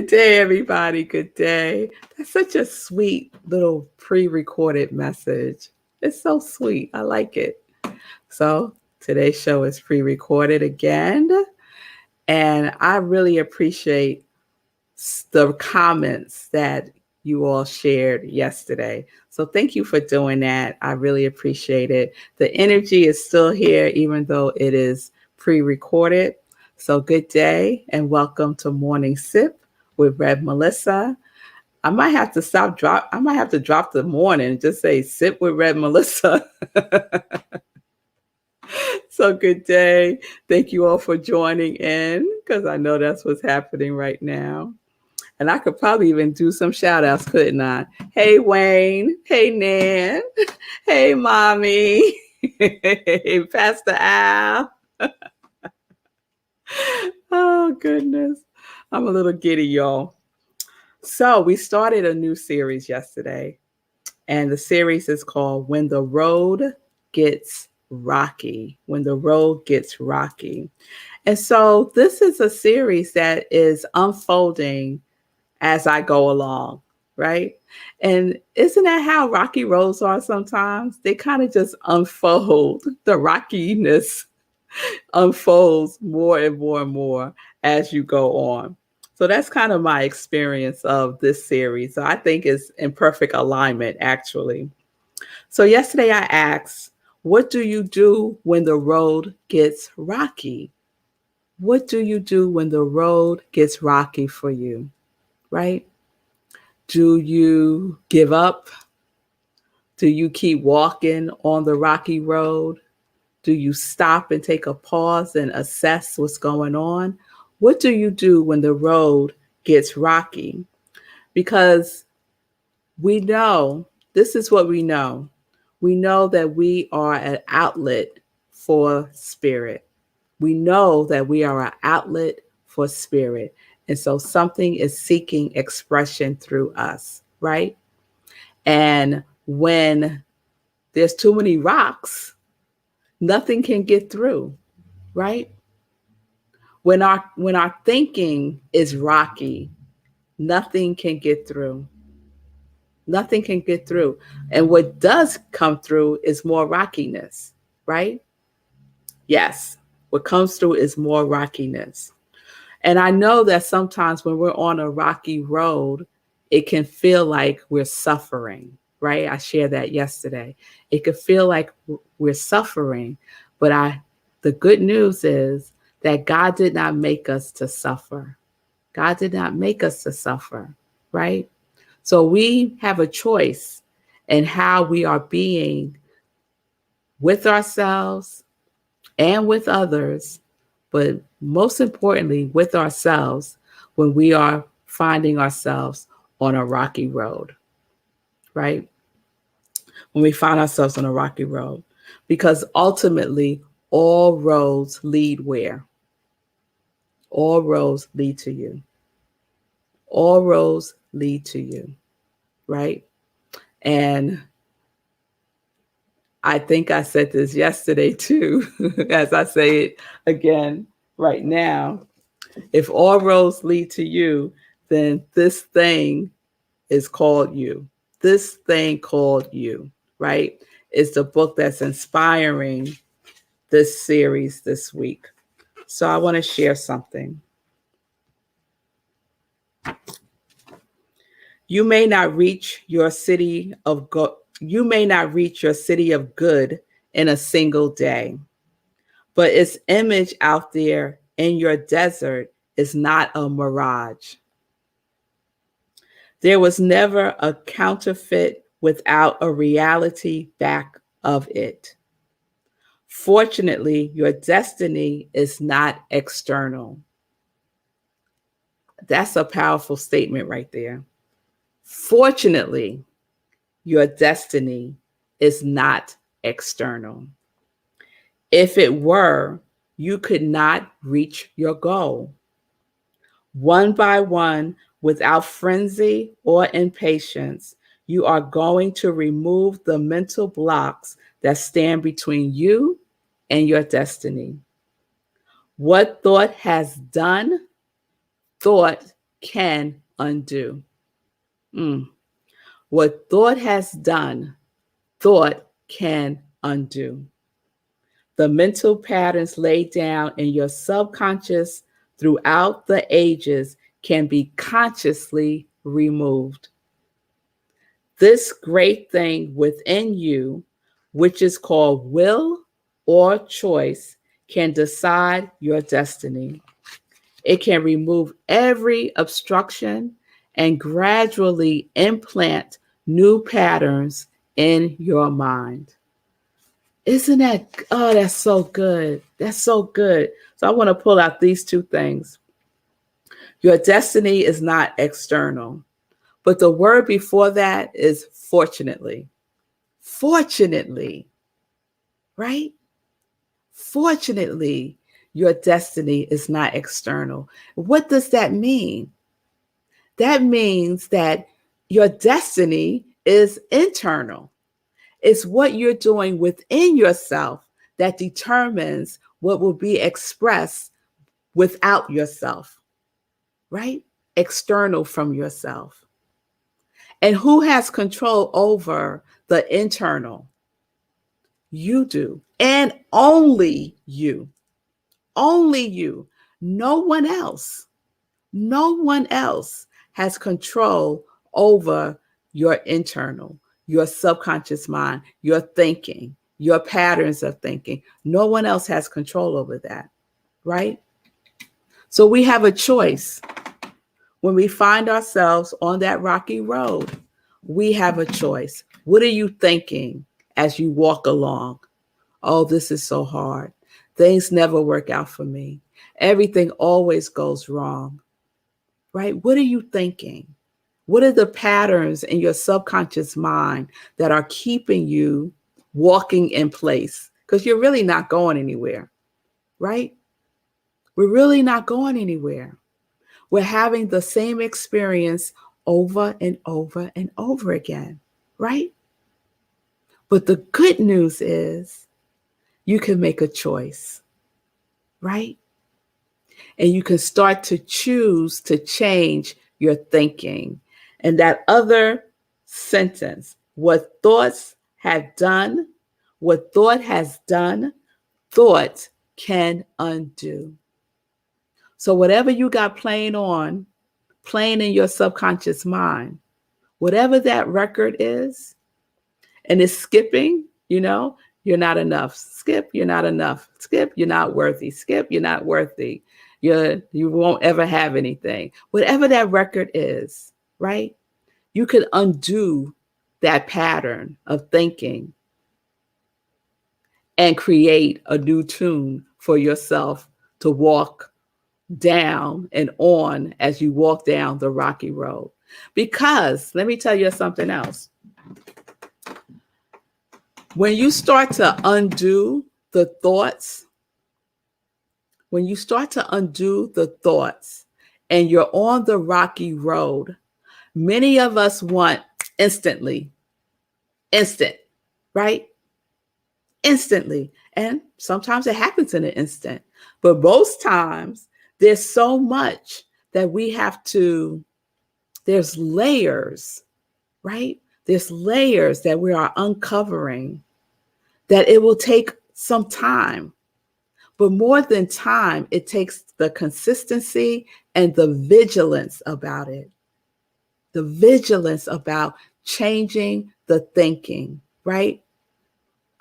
Good day, everybody. Good day. That's such a sweet little pre-recorded message. It's so sweet. I like it. So today's show is pre-recorded again. And I really appreciate the comments that you all shared yesterday. So thank you for doing that. I really appreciate it. The energy is still here, even though it is pre-recorded. So good day and welcome to Morning Sip with Red Melissa. I might have to drop the morning and just say sip with Red Melissa. So good day. Thank you all for joining in because I know that's what's happening right now. And I could probably even do some shout outs, couldn't I? Hey, Wayne. Hey, Nan. Hey, Mommy. Hey, Pastor Al. Oh, goodness. I'm a little giddy, y'all. So, we started a new series yesterday, and the series is called When the Road Gets Rocky. When the Road Gets Rocky. And so, this is a series that is unfolding as I go along, right? And isn't that how rocky roads are sometimes? They kind of just unfold. The rockiness unfolds more and more and more as you go on. So that's kind of my experience of this series. So I think it's in perfect alignment, actually. So yesterday I asked, what do you do when the road gets rocky? What do you do when the road gets rocky for you, right? Do you give up? Do you keep walking on the rocky road? Do you stop and take a pause and assess what's going on? What do you do when the road gets rocky? Because we know, this is what we know. We know that we are an outlet for spirit. We know that we are an outlet for spirit. And so something is seeking expression through us, right? And when there's too many rocks, nothing can get through, right? When our thinking is rocky, nothing can get through. Nothing can get through. And what does come through is more rockiness, right? Yes, what comes through is more rockiness. And I know that sometimes when we're on a rocky road, it can feel like we're suffering, right? I shared that yesterday. It could feel like we're suffering, but the good news is that God did not make us to suffer. God did not make us to suffer, right? So we have a choice in how we are being with ourselves and with others, but most importantly, with ourselves when we are finding ourselves on a rocky road, right? When we find ourselves on a rocky road, because ultimately all roads lead where? All roads lead to you. All roads lead to you, right? And I think I said this yesterday too, as I say it again right now. If all roads lead to you, then this thing is called you. This thing called you, right? Is the book that's inspiring this series this week. So I want to share something. You may not reach your city of you may not reach your city of good in a single day, but its image out there in your desert is not a mirage. There was never a counterfeit without a reality back of it. Fortunately, your destiny is not external. That's a powerful statement right there. Fortunately, your destiny is not external. If it were, you could not reach your goal. One by one, without frenzy or impatience, you are going to remove the mental blocks that stand between you and your destiny. What thought has done, thought can undo. Mm. What thought has done, thought can undo. The mental patterns laid down in your subconscious throughout the ages can be consciously removed. This great thing within you, which is called will or choice, can decide your destiny. It can remove every obstruction and gradually implant new patterns in your mind. Isn't that, oh, that's so good. That's so good. So I want to pull out these two things. Your destiny is not external, but the word before that is fortunately. Fortunately, right? Fortunately, your destiny is not external. What does that mean? That means that your destiny is internal. It's what you're doing within yourself that determines what will be expressed without yourself, right? External from yourself. And who has control over the internal? You do. And only you. Only you. No one else. No one else has control over your internal, your subconscious mind, your thinking, your patterns of thinking. No one else has control over that, right? So we have a choice. When we find ourselves on that rocky road, we have a choice. What are you thinking as you walk along? Oh, this is so hard. Things never work out for me. Everything always goes wrong, right? What are you thinking? What are the patterns in your subconscious mind that are keeping you walking in place? Because you're really not going anywhere, right? We're really not going anywhere. We're having the same experience over and over and over again, right? But the good news is you can make a choice, right? And you can start to choose to change your thinking. And that other sentence, what thoughts have done, what thought has done, thought can undo. So whatever you got playing in your subconscious mind, whatever that record is, and it's skipping, you're not enough. Skip, you're not enough. Skip, you're not worthy. Skip, you're not worthy. You won't ever have anything. Whatever that record is, right? You can undo that pattern of thinking and create a new tune for yourself to walk down and on as you walk down the rocky road. Because let me tell you something else. When you start to undo the thoughts, and you're on the rocky road, many of us want instant, right? Instantly. And sometimes it happens in an instant. But most times there's so much that there's layers, right? There's layers that we are uncovering that it will take some time. But more than time, it takes the consistency and the vigilance about it. The vigilance about changing the thinking, right?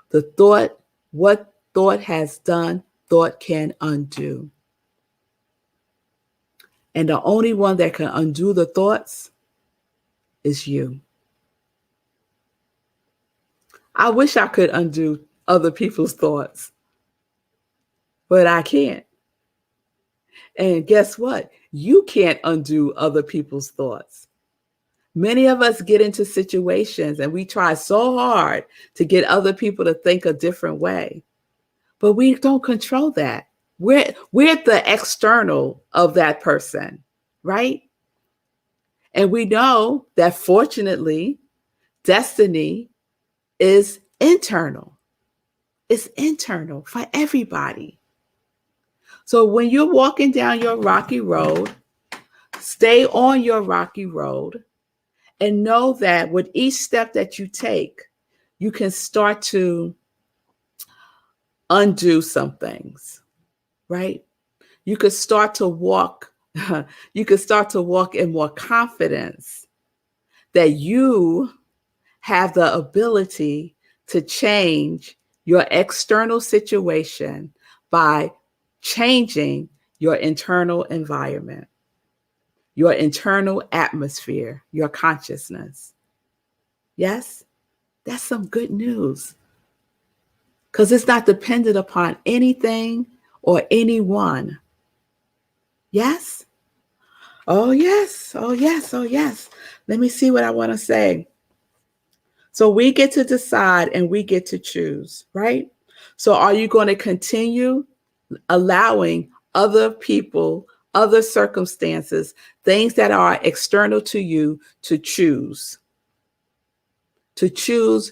The thought, what thought has done, thought can undo. And the only one that can undo the thoughts is you. I wish I could undo other people's thoughts, but I can't. And guess what? You can't undo other people's thoughts. Many of us get into situations and we try so hard to get other people to think a different way, but we don't control that. We're the external of that person, right? And we know that fortunately, destiny is internal. It's internal for everybody. So when you're walking down your rocky road, Stay on your rocky road and know that with each step that you take, you can start to undo some things, right? You could start to walk, you could start to walk in more confidence that you have the ability to change your external situation by changing your internal environment, your internal atmosphere, your consciousness. Yes, that's some good news because it's not dependent upon anything or anyone. Yes? Oh, yes. Oh, yes. Oh, yes. Let me see what I want to say. So we get to decide and we get to choose, right? So are you going to continue allowing other people, other circumstances, things that are external to you to choose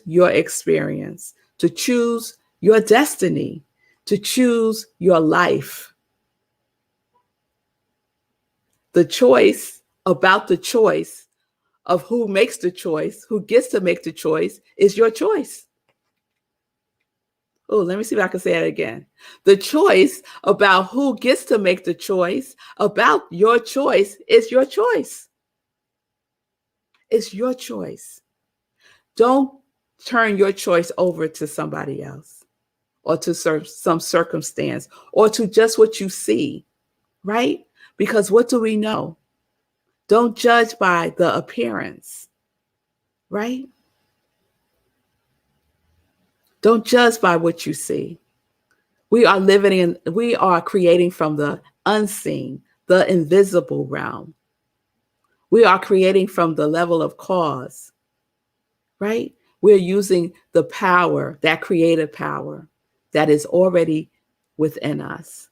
your experience, to choose your destiny, to choose your life? The choice about the choice of who makes the choice, who gets to make the choice, is your choice. Oh, let me see if I can say it again. The choice about who gets to make the choice about your choice is your choice. It's your choice. Don't turn your choice over to somebody else or to some circumstance or to just what you see, right? Because what do we know? Don't judge by the appearance, right? Don't judge by what you see. We are creating from the unseen, the invisible realm. We are creating from the level of cause, right? We're using the power, that creative power that is already within us.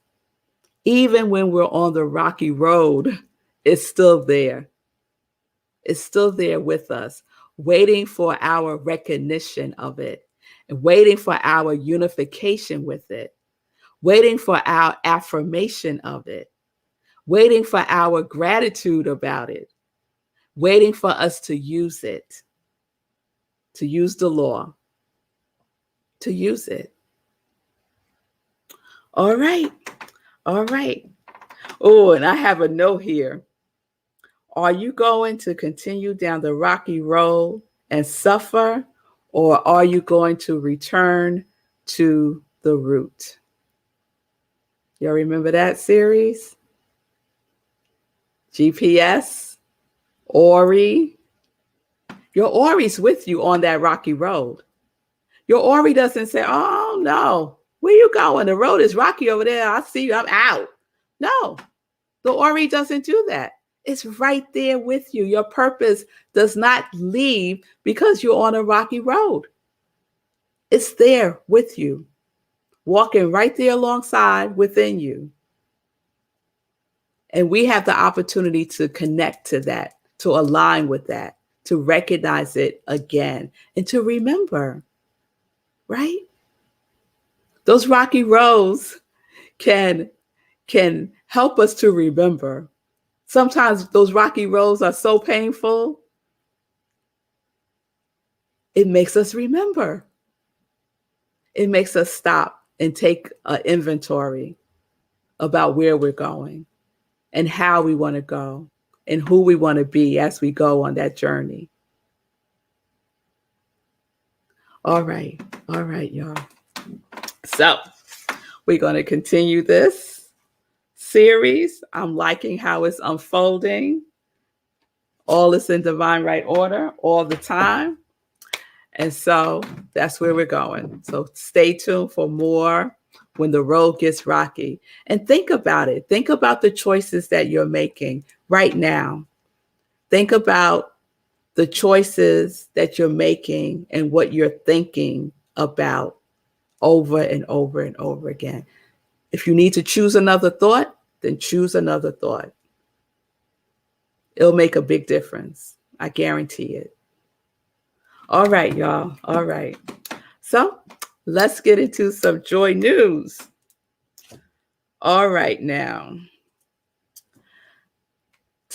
Even when we're on the rocky road, it's still there. It's still there with us, waiting for our recognition of it, and waiting for our unification with it, waiting for our affirmation of it, waiting for our gratitude about it, waiting for us to use it, to use the law, to use it. All right. All right. Oh, and I have a note here. Are you going to continue down the rocky road and suffer, or are you going to return to the root? Y'all remember that series? GPS, Ori. Your Ori's with you on that rocky road. Your Ori doesn't say, oh, no, where you going? The road is rocky over there. I see you. I'm out. No, the Ori doesn't do that. It's right there with you. Your purpose does not leave because you're on a rocky road. It's there with you, walking right there alongside within you. And we have the opportunity to connect to that, to align with that, to recognize it again, and to remember, right? Those rocky roads can help us to remember. Sometimes those rocky roads are so painful, it makes us remember. It makes us stop and take an inventory about where we're going and how we want to go and who we want to be as we go on that journey. All right, y'all. So we're going to continue this series. I'm liking how it's unfolding. All is in divine right order all the time. And so that's where we're going. So stay tuned for more when the road gets rocky. And think about it. Think about the choices that you're making right now. Think about the choices that you're making and what you're thinking about over and over and over again. If you need to choose another thought, then choose another thought. It'll make a big difference. I guarantee it. All right, y'all. All right. So let's get into some joy news. All right, now.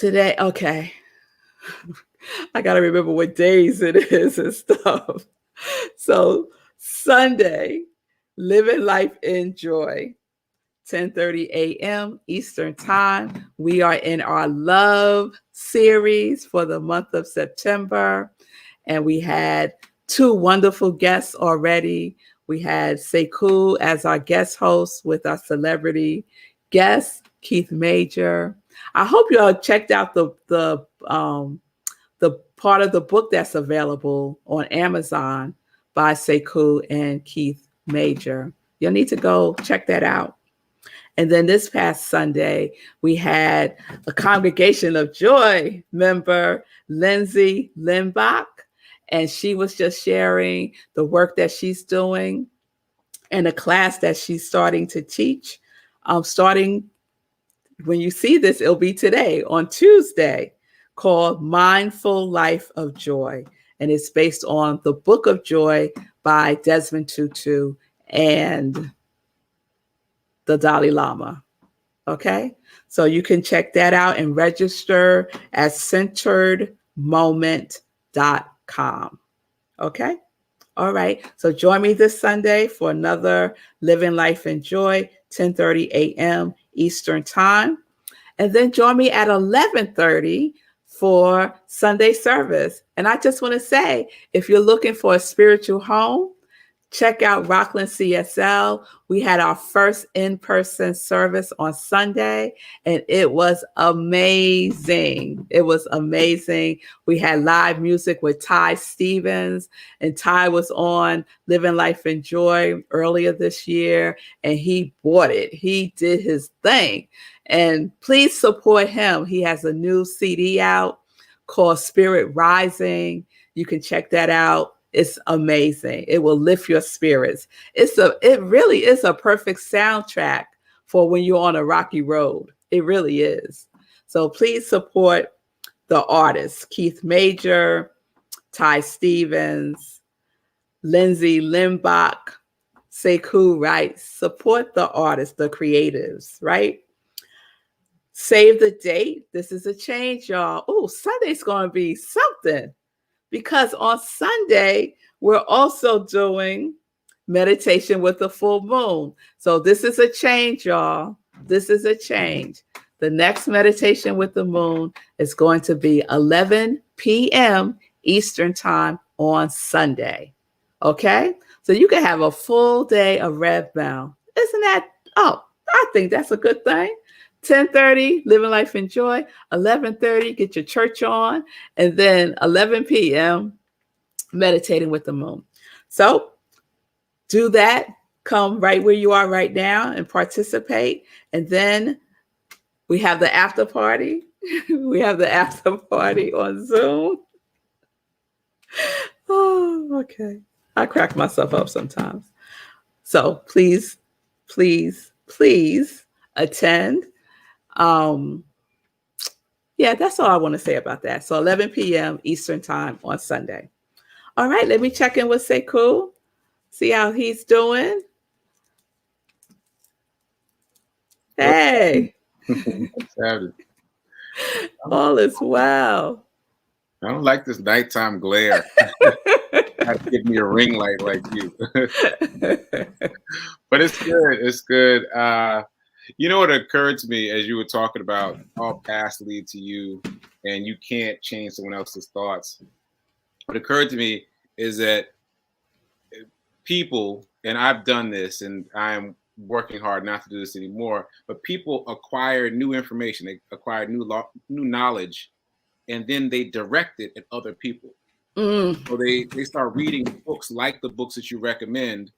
Today, okay. I got to remember what days it is and stuff. So, Sunday, living life in joy. 10:30 a.m. Eastern Time. We are in our love series for the month of September, and we had two wonderful guests already. We had Sekou as our guest host with our celebrity guest, Keith Major. I hope you all checked out the part of the book that's available on Amazon by Sekou and Keith Major. You'll need to go check that out. And then this past Sunday, we had a Congregation of Joy member, Lindsay Limbach, and she was just sharing the work that she's doing and a class that she's starting to teach. Starting when you see this, it'll be today on Tuesday, called Mindful Life of Joy. And it's based on the Book of Joy by Desmond Tutu and the Dalai Lama. Okay, so you can check that out and register at centeredmoment.com. Okay, all right. So join me this Sunday for another Living Life in Joy, 10:30 a.m. Eastern Time. And then join me at 11:30 for Sunday service. And I just want to say, if you're looking for a spiritual home, check out Rockland CSL. We had our first in-person service on Sunday, and it was amazing. It was amazing. We had live music with Ty Stevens, and Ty was on Living Life in Joy earlier this year, and he bought it. He did his thing. And please support him. He has a new CD out called Spirit Rising. You can check that out. It's amazing. It will lift your spirits. It really is a perfect soundtrack for when you're on a rocky road. It really is. So please support the artists, Keith Major, Ty Stevens, Lindsay Limbach, Sekou, right? Support the artists, the creatives, right? Save the date. This is a change, y'all. Oh, Sunday's going to be something. Because on Sunday, we're also doing meditation with the full moon. So this is a change, y'all. This is a change. The next meditation with the moon is going to be 11 p.m. Eastern Time on Sunday. Okay? So you can have a full day of Rev Mel. Isn't that? Oh, I think that's a good thing. 10:30, Living Life in Joy. 11:30, get your church on. And then 11 p.m., meditating with the moon. So do that. Come right where you are right now and participate. And then we have the after party. We have the after party on Zoom. Oh, okay. I crack myself up sometimes. So please, please, please attend. Yeah, that's all I want to say about that. So 11 p.m. Eastern Time on Sunday. All right, let me check in with Sekou, see how he's doing. Hey. All is well. I don't like this nighttime glare. Have to give me a ring light like you. But it's good. It's good. You know what occurred to me as you were talking about all paths lead to you and you can't change someone else's thoughts. What occurred to me is that people, and I've done this and I'm working hard not to do this anymore, but people acquire new information, they acquire new knowledge, and then they direct it at other people. So they start reading books like the books that you recommend,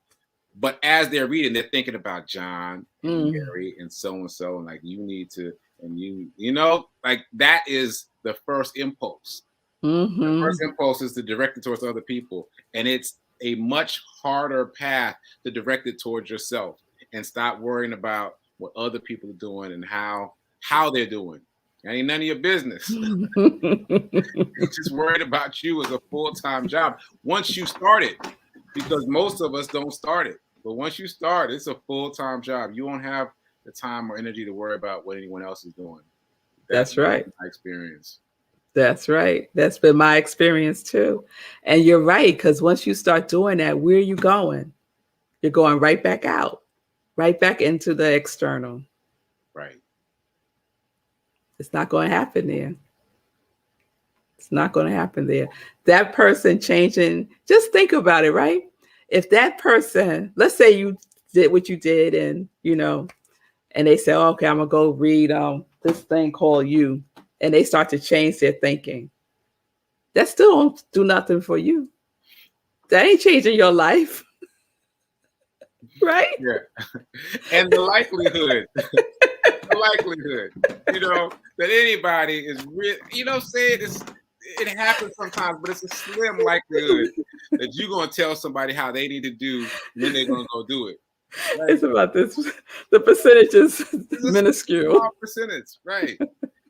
but as they're reading, they're thinking about John and Mary and so, and like you need to, and you know, like that is the first impulse. The first impulse is to direct it towards other people, and it's a much harder path to direct it towards yourself and stop worrying about what other people are doing and how they're doing. That ain't none of your business. You're just worried about you as a full-time job once you start it, because most of us don't start it. But once you start, it's a full-time job. You won't have the time or energy to worry about what anyone else is doing. That's right. My experience. That's right. That's been my experience too. And you're right, because once you start doing that, where are you going? You're going right back out, right back into the external. Right. It's not going to happen there. It's not going to happen there. That person changing, just think about it, right? If that person, let's say you did what you did and, and they say, oh, okay, I'm going to go read this thing called You. And they start to change their thinking. That still don't do nothing for you. That ain't changing your life. Right? Yeah. And the likelihood, that anybody is real, saying it happens sometimes, but it's a slim likelihood that you're going to tell somebody how they need to do when they're going to go do it. Right? It's about this. The percentage is minuscule. Small percentage, right?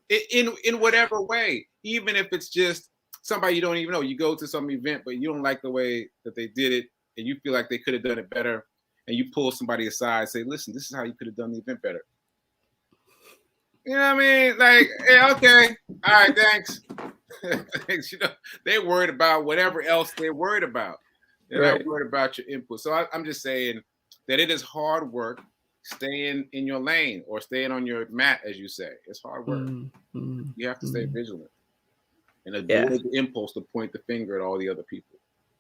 in whatever way, even if it's just somebody you don't even know. You go to some event, but you don't like the way that they did it, and you feel like they could have done it better, and you pull somebody aside and say, listen, this is how you could have done the event better. You know what I mean? Like, yeah, okay. All right, thanks. Thanks. They're worried about whatever else they're worried about. They're not worried about your input. So I'm just saying that it is hard work staying in your lane or staying on your mat, as you say. It's hard work. You have to stay vigilant and avoid the impulse to point the finger at all the other people.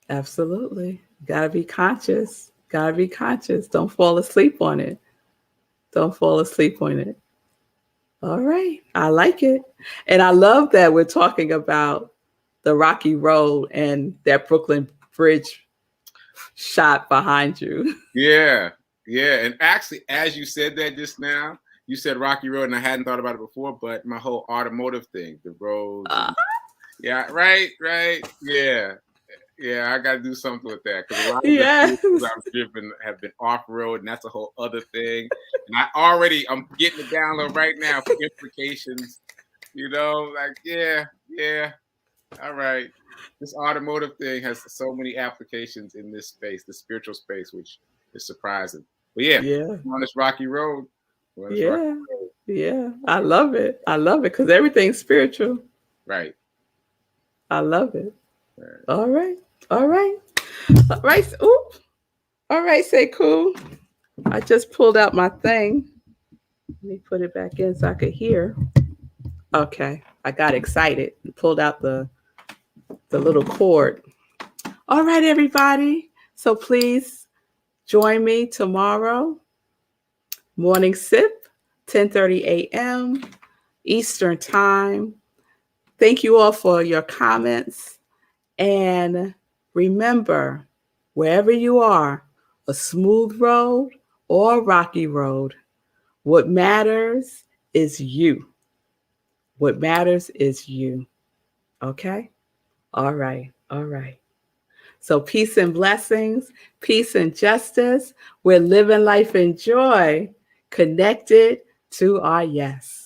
Absolutely. Gotta be conscious. Gotta be conscious. Don't fall asleep on it. Don't fall asleep on it. All right. I like it. And I love that we're talking about the rocky road and that Brooklyn Bridge shot behind you. Yeah. Yeah. And actually, as you said that just now, you said rocky road, and I hadn't thought about it before, but my whole automotive thing, the roads. Yeah. Right. Yeah. Yeah, I got to do something with that, because a lot of the vehicles I've driven have been off-road, and that's a whole other thing. And I'm getting the download right now for implications, yeah, all right. This automotive thing has so many applications in this space, the spiritual space, which is surprising. But on this rocky road. Yeah, I love it. I love it, because everything's spiritual. Right. I love it. Right. All right. Ooh. All right, say cool. I just pulled out my thing. Let me put it back in so I could hear. Okay. I got excited and pulled out the little cord. All right, everybody. So please join me tomorrow. Morning sip, 10:30 a.m. Eastern time. Thank you all for your comments. And remember, wherever you are, a smooth road or a rocky road, what matters is you. What matters is you. Okay? All right. So peace and blessings, peace and justice. We're living life in joy, connected to our yes.